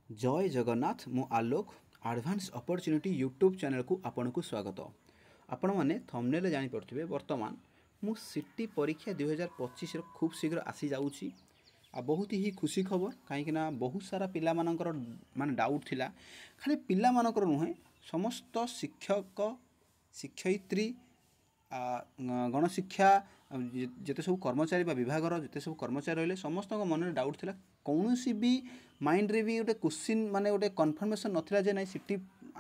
जय जगन्नाथ मु आलोक आडभान्स opportunity YouTube channel को आपन को स्वागत। आपण मैंने थंबनेल जानी पड़थिबे वर्तमान मु सिटी परीक्षा 2025 खूब शीघ्र आसी जाउची आ बहुत ही खुशी खबर कहीं बहुत सारा पिला मानकर माने डाउट थिला खाली पिला मानकर नुहे समस्त शिक्षक शिक्षयित्री गणशिक्षा जिते सब कर्मचारी विभाग जिते सब कर्मचारी रही समस्त मन डाउट थिला कौन भी माइंड रे भी गोटे क्वेश्चन माने गोटे कन्फर्मेशन नथिला जे ना सिटी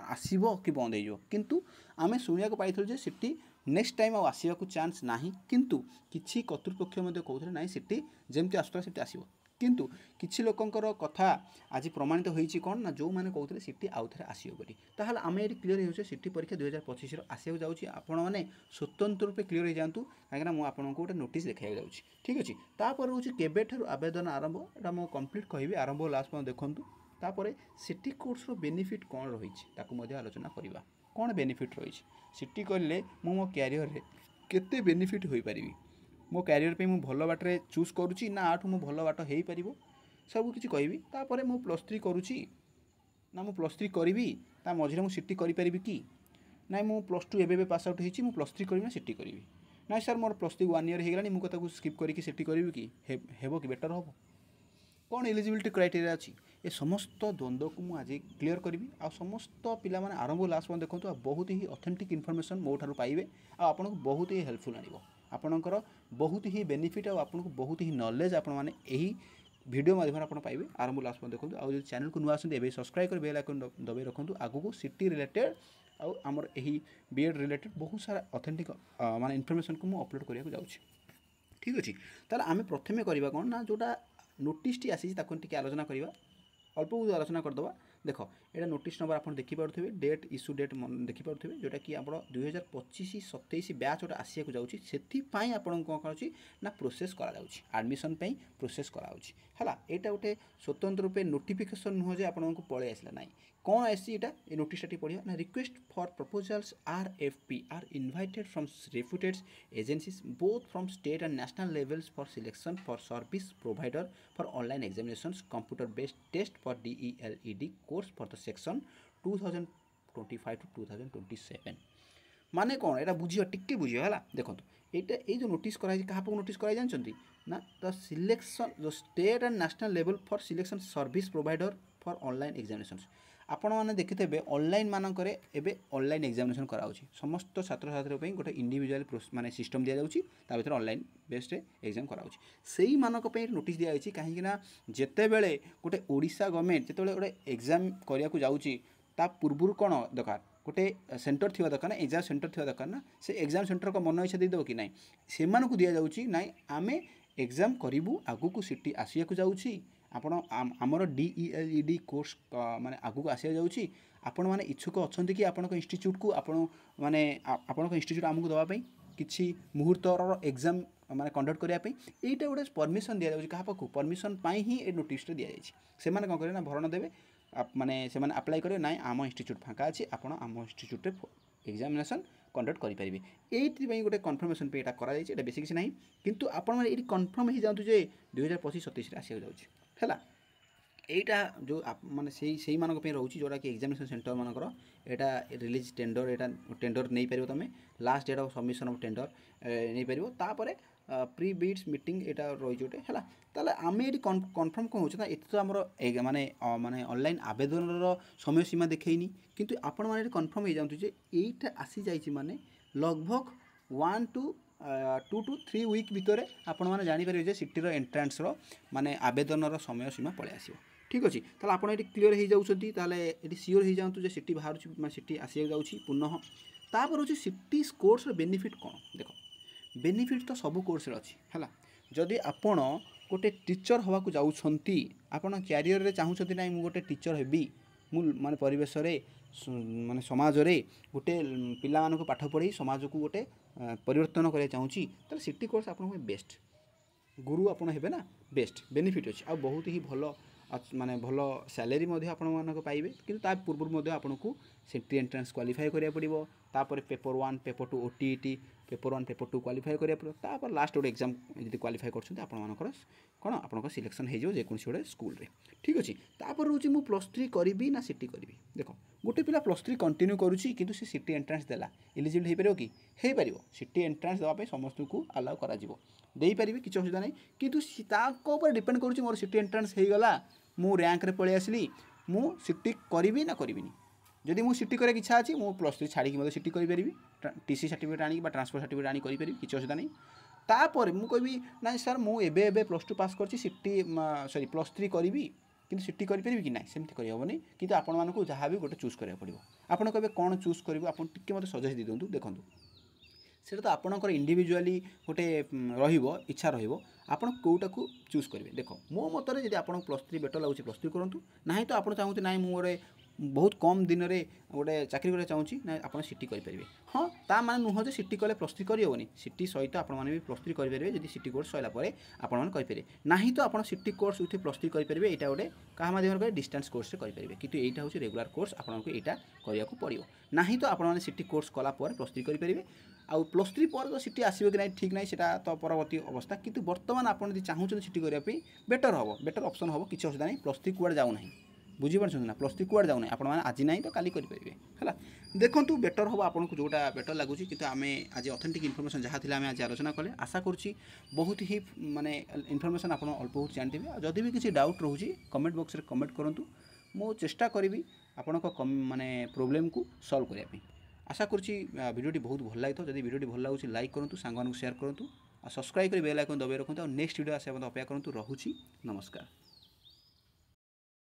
आसीबो कि बंद हो किंतु आमे सुनिया को पाइथल जे सिटी नेक्स्ट टाइम आसवा को चांस नाही किंतु किछि कर्तृपक्ष मध्ये कहउथले नाही सिटी जेमति आसुता सिटी आसीबो किंतु किछि लोकंकर कथा आज प्रमाणित होईछि कोन ना जो माने कहउथले सिटी आउथरे आसीबो बोली ताहाल आमे एटी क्लियर होउछे सिटी परीक्षा 2025 रो आसीबो जाउछि आपण माने स्वतंत्र रूपे क्लियर हो जांतु काहेना मु आपन को गोटे नोटिस देखाइ जाउछि ठीक अछि तापर होउछि केबे ठर आवेदन आरंभ एटा मु कंप्लीट कहिबि आरंभ लास्ट पर देखंतु तापर सिटी कोर्स रो बेनिफिट कोन रहिछि ताकु मध्ये आलोचना करिबा कोन बेनिफिट रहिछि सिटी करले मो कैरियर रे केते बेनिफिट होई परिबी मो कैरियर पे मु भल बाटरे चूज करूची ना आठु मु भल बाट हेई परिबो सब किछि कहबी तापर मु +3 करूची ना मु +3 करिवि ता मझिरे मु सिटी करि परिबी कि ना मु +2 एबे पास आउट हेची मु +3 करिवि ना सिटी करिवि ना सर मोर +3 1 ईयर हे गेलानी मु कता को स्किप करिकि सिटी करिवि कि हेबो कि बेटर होबो कौन एलिजिबिलिटी क्राइटेरिया अच्छी ये समस्त द्वंद्व को मुझे क्लीयर करी आ समस्त पिला माने आरंभ लास्ट में देखो बहुत ही ऑथेंटिक इनफॉरमेशन मो ठारू पाइबे आपको बहुत ही हेल्पफुल आनिबो आपणकर बहुत ही बेनिफिट आपको बहुत ही नॉलेज आपण माने एही वीडियो माध्यम आप पाइबे आरंभ लास्ट में देखो आउ चैनल को नुआ आसते सब्सक्राइब कर बेल आइकन दबाई रखु आगू सिटी रिलेटेड आमर यही बीएड रिलेटेड बहुत सारा ऑथेंटिक माने इनफॉरमेशन को मु अपलोड करिया जाउछि ठीक अच्छे ताले आम प्रथमे करवा कौन ना जोटा नोटिस टी आसी आलोचना करवा अल्प बहुत आलोचना करदे देख ये नोटिस नंबर आप देखिपे डेट इश्यू डेट देखिपे जोटा कि आप 2025-27 बैच गोटे आसिया जाऊँगी से आपन कौन कर ना प्रोसेस आडमिशन प्रोसेस कराऊँगी है यहाँ गोटे स्वतंत्र रूपे नोटिफिकेशन नुह जे आपको पलि आसला ना कौन आसी ये नोटिस पढ़िया ना request for proposals RFP are invited from reputed agencies both from state and national levels for selection for service provider for online examinations computer based test for DELED course for the section 2025 to 2027 माने कौन एटा बुझियो टिके बुझियो है देखो ये जो notice कराई क्या नोटिस कराई जानते ना द सिलेक्शन जो state and national level for selection service provider for online examinations आपण मैंने देखिथे ऑनलाइन मानक ऑनलाइन एग्जामिनेशन कराऊँच समस्त छात्र छात्री गोटे इंडिविजुअल माने सिस्टम दि जाऊँगी भर ऑनलाइन बेस्ड एग्जाम कराऊँच से मानक नोटिस दिखाई कहीं जिते बड़े गोटे ओडिशा गवर्नमेंट जिते गोटे एग्जाम करने जाऊँगी ता पूर्व कौन दरकार गोटे सेंटर थी दरकार ना एग्जाम सेंटर थी दरकार ना से एग्जाम सेंटर को मन इच्छा देदेव कि ना से दि जाऊँगी ना आम एग्जाम करूँ आगू को सिटी आसिया जाऊँगी आपण आमर DELED कोर्स माने आगू को आसिया जाऊँगी आपण माने इच्छुक अच्छा कि आपण इंस्टीट्यूट को आपण माने आपण इंस्टीट्यूट आमको दवाई किसी मुहूर्तर एग्जाम माने कंडक्ट करने यहाँ गोटे परमिशन दि जाऊँगी क्या परमिशन ही ये नोटिस दि जाए से कौन करें भरण देवे माने से अप्लाई करेंगे ना आम इंस्टीट्यूट फाँका अच्छी आपण आम इंस्टीट्यूट एग्जामिनेशन कंडक्ट करेंगे ये गोटे कन्फर्मेशन पे यहाँ बेसी किसी ना किंतु आपण ये कन्फर्म हो जातु जे 2025-27 आसिया जाऊँगी यहाँ जो माने से मानक रोचे जोटा कि एग्जामिनेशन सेंटर मानकर यहाँ रिलीज टेंडर यहाँ टेंडर नहीं पार तुम last date of submission of tender नहीं पार तापर प्री बिड्स मीटिंग यहाँ रही जोटे है ताले आम ये कन्फर्म कौन हो तो आमर माने माने ऑनलाइन आवेदन समय सीमा देखनी किंतु आपण मैंने कन्फर्म हो जातु जे यहाँ आसी जाइए माने लगभग 1 to 2 to 3 वीक भितर आपण मैंने जापर सिटी एंट्रांस माने आवेदन समय सीमा पलि आस ठीक अच्छे ताले आप क्लीयर हो जाती ये सियोर हो जातु जे सिटी बाहर सिटी आसिया जाऊँगी पुनः तापर हूँ सिटी कोर्स बेनिफिट कौन देख बेनिफिट तो सब कोर्स अच्छी है जदि आपण गोटे टीचर हवा को जाऊँगी आपण क्यारियर रे चाहूँगी ना मुझे गोटे टीचर हेबी मु माने परिवेश माने समाज रे गोटे पिला मानक पाठ पढ़ी समाज को गोटे परिवर्तन करने चाहूँगी तो सिटी कोर्स आप बेस्ट गुरु आपड़ हेबे ना बेस्ट बेनिफिट अच्छे आ बहुत ही भल माने भल सैलरी आपण पाइबे किंतु ता पूर्व आपको सिटी एंट्रांस क्वालिफाई करिया पड़िबो तापर paper 1 paper 2 OTET paper 1 paper 2 qualify करिया पड़िबो तापर लास्ट गोटे एग्जाम यदि क्वालिफाई करछन्ते आपण मानकर कोन आपनकर सिलेक्शन हो जो जेकोसी गोटे स्कूल रे ठीक अच्छे तापर रोचे मु +3 करी ना सीटी करी देख गोटे पिला +3 कंटिन्यू करुच्ची किंतु से सीटी एंट्रांस देला एलिजिबल हो पार कि हो पार सीटी एंट्रांस देवाई समस्त को आलाउ करा पारे किसी असुविधा नहीं किंतु डिपेंड करुच्ची मोर सीटी एंट्रांस हो गला मु रैंक रे पळै आसली मु सीटी करी ना करी जदि मु सीटी करे इच्छा अच्छी मु +3 छाड़ी मतलब सीटी करी टीसी सर्टिफिकेट आनी ट्रांसफर सर्टिफिकेट आनी करी किसी असुविधा नहीं तापर मु कहबी ना सर मु एबे +2 पास करची सीटी सॉरी +3 करी किंतु सीटी करी कि ना सेमती करहबनी किंतु आपण मानकु जहाँ भी गोटे चूज करा पड़ो आपण कहबे कौन चूज करेंगे आप मत सजेस्ट दे दिंतु देखूँ सेटा तो आपणकर इंडिविजुअली गोटे इच्छा रहा कौटा को चूज करेंगे देख मो मतरे जब आप +3 बेटर लगुच +3 करूँ ना तो आप चाहते ना मोरे बहुत कम दिन में गोटे चाकरी करने चाहूँगी ना आप सीटी करेंगे हाँ ता माने नुह जो सीटी कले +3 करहबनी सीटी सहित आपने +3 करेंगे जब सीटी कोर्स सरला आपरे ना तो आप सीटी कोर्स विथ +3 करेंगे यहाँ गोटे क्या माध्यम डिस्टेंस कोर्स करेंगे किंतु यहाँ हूँ रेगुलर कोर्स आपको यहाँ करने पड़ो ना तो आपने सीटी कोर्स कलापर +3 करेंगे आउ +3 पर तो सीटी आसो कि ना ठीक ना सीटा तो परवर्ती अवस्था किंतु बर्तमान आप चाहूँ सीटी करने बेटर हम बेटर ऑप्शन हम किसी असुविधा नहीं +3 कुआड़े जाऊना बुझीपार ना +3 कुआड़े जाऊना आप आज ना तो काली करेंगे है देखूँ बेटर हम आपको जोटा बेटर लगुच कि आम आज ऑथेंटिक इनफॉरमेशन जहाँ थी आज आलोचना कले आशा करुँची बहुत ही माने इनफॉरमेशन आप अल्प बहुत जानते जदि भी किसी डाउट रोचे कमेंट बॉक्स में कमेंट करूँ मु चेष्टा करी आपण माने प्रोब्लेम को सॉल्व करने आशा करुँची वीडियोटी बहुत भल लगी जब वीडियोटी भल लगुच लाइक करूँ सांग शेयर करूँ सब्सक्राइब कर बेल आइकन दबाई रखुँ और नेक्स्ट वीडियो आसा अपेक्षा करूँ रोची नमस्कार।